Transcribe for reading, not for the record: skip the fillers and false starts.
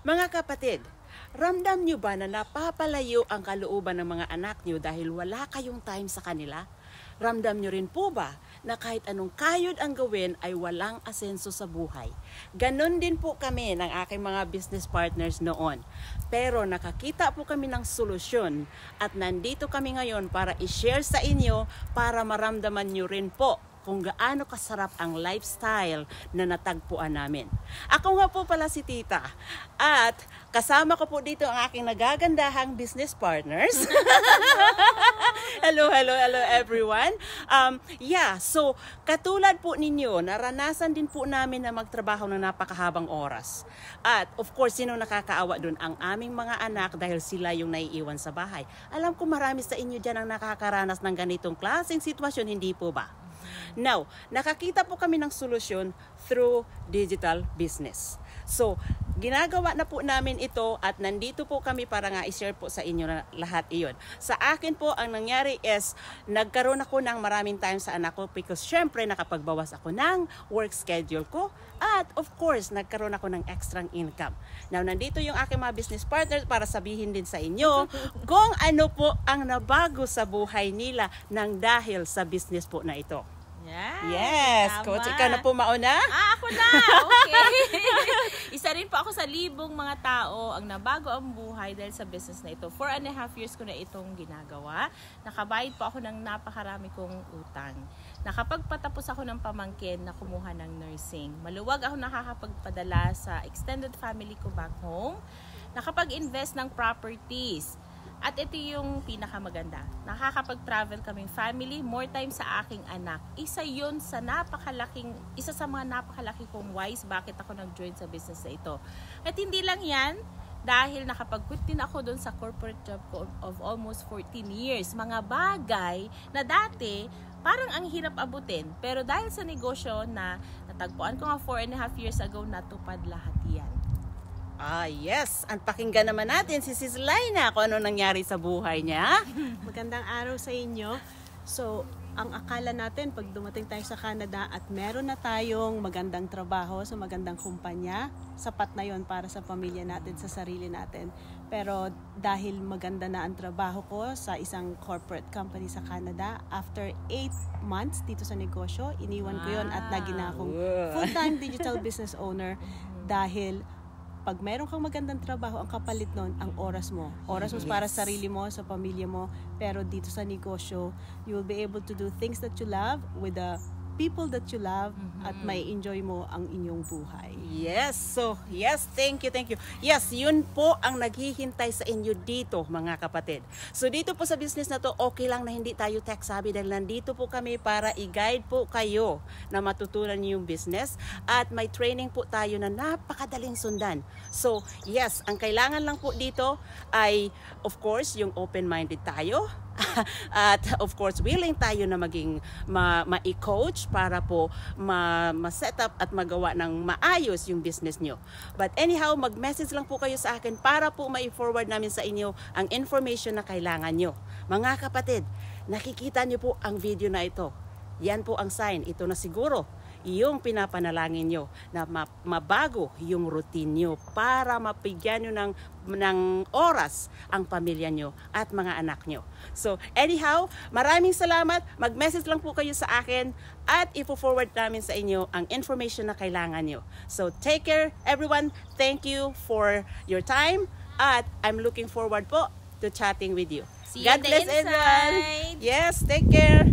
Mga kapatid, ramdam nyo ba na napapalayo ang kalooban ng mga anak nyo dahil wala kayong time sa kanila? Ramdam nyo rin po ba na kahit anong kayod ang gawin ay walang asenso sa buhay? Ganon din po kami ng aking mga business partners noon. Pero nakakita po kami ng solusyon at nandito kami ngayon para i-share sa inyo para maramdaman nyo rin po kung gaano kasarap ang lifestyle na natagpuan namin. Ako nga po pala si Tita at kasama ko po dito ang aking nagagandahang business partners. Hello everyone. So katulad po ninyo, naranasan din po namin na magtrabaho ng napakahabang oras. At of course, sino nakakaawa doon? Ang aming mga anak dahil sila yung naiiwan sa bahay. Alam ko marami sa inyo dyan ang nakakaranas ng ganitong klaseng sitwasyon, hindi po ba? Now, nakakita po kami ng solusyon through digital business. So, ginagawa na po namin ito at nandito po kami para nga i-share po sa inyo na lahat iyon. Sa akin po, ang nangyari is, nagkaroon ako ng maraming time sa anak ko because syempre nakapagbawas ako ng work schedule ko at of course, nagkaroon ako ng extra income. Now, nandito yung aking mga business partners para sabihin din sa inyo kung ano po ang nabago sa buhay nila nang dahil sa business po na ito. Yes, tama. Coach, ikaw na po mauna? Ako na, okay. Isa rin po ako sa libong mga tao ang nabago ang buhay dahil sa business na ito. 4.5 years ko na itong ginagawa. Nakabayad po ako ng napakarami kong utang. Nakapagpatapos ako ng pamangkin na kumuha ng nursing. Maluwag ako nakakapagpadala sa extended family ko back home. Nakapag-invest ng properties. At ito yung pinakamaganda. Nakakapag-travel kaming family, more time sa aking anak. Isa sa mga napakalaki kong whys bakit ako nag-join sa business na ito. At hindi lang yan, dahil nakapag-quit din ako doon sa corporate job ko of almost 14 years. Mga bagay na dati, parang ang hirap abutin. Pero dahil sa negosyo na natagpuan ko nga 4.5 years ago, natupad lahat yan. Yes. Ang pakinggan naman natin si Sis Laina kung ano nangyari sa buhay niya. Magandang araw sa inyo. So, ang akala natin pag dumating tayo sa Canada at meron na tayong magandang trabaho sa magandang kumpanya, sapat na yon para sa pamilya natin, sa sarili natin. Pero dahil maganda na ang trabaho ko sa isang corporate company sa Canada, after 8 months dito sa negosyo, iniwan ko yon at naging na akong full-time digital business owner dahil pag meron kang magandang trabaho, ang kapalit nun, ang oras mo. Oras mo para sa sarili mo, sa pamilya mo. Pero dito sa negosyo, you will be able to do things that you love with the people that you love at may enjoy mo ang inyong buhay. Yes. So, yes, thank you. Yes, yun po ang naghihintay sa inyo dito, mga kapatid. So, dito po sa business na to, okay lang na hindi tayo tech savvy dahil nandito po kami para i-guide po kayo na matutunan niyo yung business at may training po tayo na napakadaling sundan. So, yes, ang kailangan lang po dito ay, of course, yung open-minded tayo. At of course, willing tayo na maging ma-coach para po ma-set up at magawa ng maayos yung business nyo. But anyhow, mag-message lang po kayo sa akin para po ma-forward namin sa inyo ang information na kailangan nyo. Mga kapatid, nakikita nyo po ang video na ito. Yan po ang sign. Ito na siguro yung pinapanalangin nyo na mabago yung routine nyo para mapigyan nyo ng oras ang pamilya nyo at mga anak nyo. So anyhow, maraming salamat. Mag-message lang po kayo sa akin at ipo-forward namin sa inyo ang information na kailangan nyo. So take care everyone. Thank you for your time at I'm looking forward po to chatting with you. See you God on the bless inside. everyone. Yes, take care.